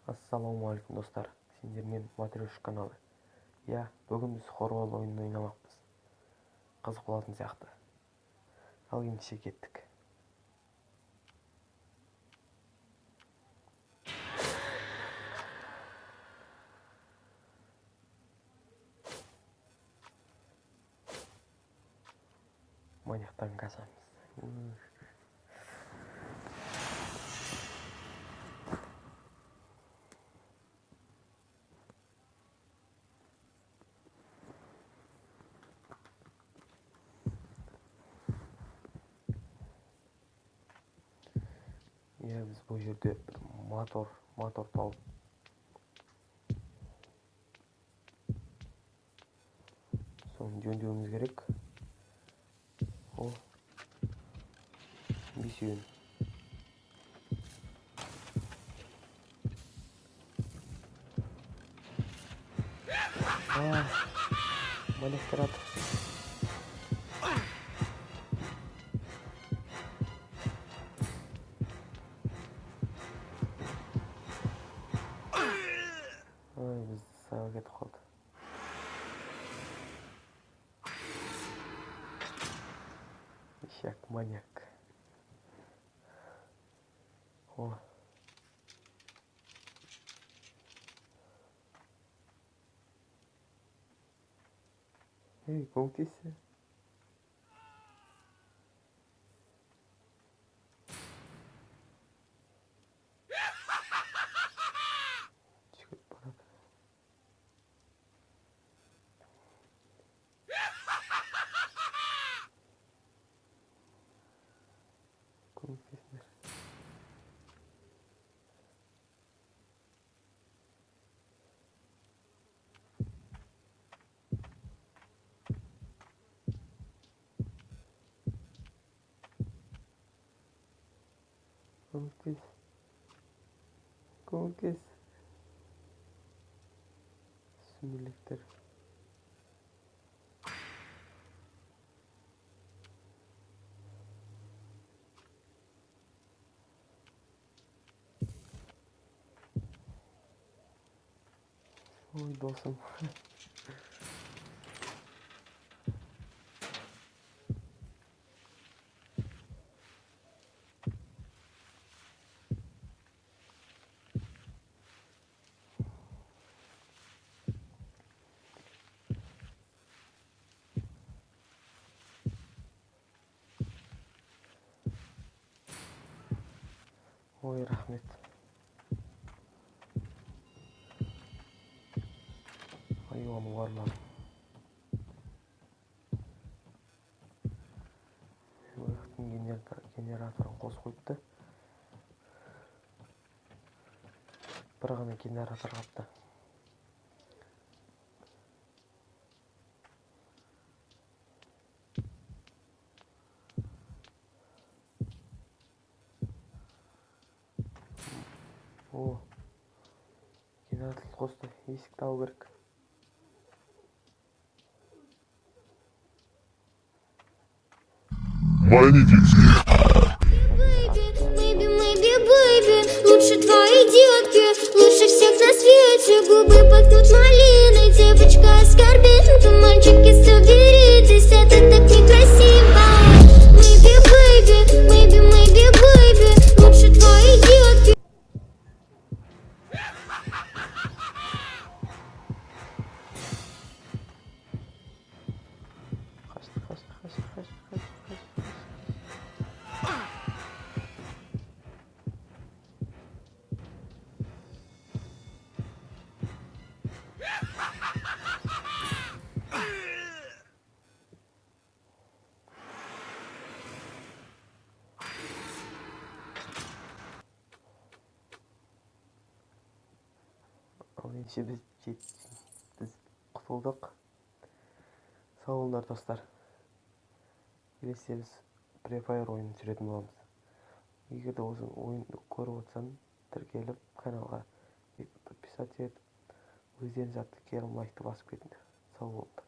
Ассалаумағалейкум достар, сендермен Матрешка каналы. Бүгін біз хорвол ойынын ойнамақпыз. Қызық болатын сияқты. Ал ендеше кеттік. Маньяқтан қашамыз. Біз бұл жерде мотор тауып соны жөндеуіміз керек. Ол бесеуін. Маньяқтырады. Біз саяға кетіп қалды. Ишак, маньяк. Көмектесші. Жүгіріп барады. Көмектесіңдер. Көмектес. Сүмелектер. Ой, досым. Ой, рахмет. Айуан уарлар. Генераторын қосып қойыпты. Бір ғана генератор қапты. Генератор қосты. Есік табу керек. Лучше твои детки, лучше всех на свете. Губы пахнут малиной, девочка оскорбит. Мальчики, соберитесь, это так некрасиво. Maybe, baby, лучше твои детки. Ал ендеше біз құтылдық. Сау болыңдар достар. Келесі біз Free Fire ойынын түсіретін боламыз. Егер де осы ойынды көріп отырсаң, тіркеліп каналға подписаться етіп, өздеріңіз атты керім лайкты басып кетіңдер. Сау болыңдар.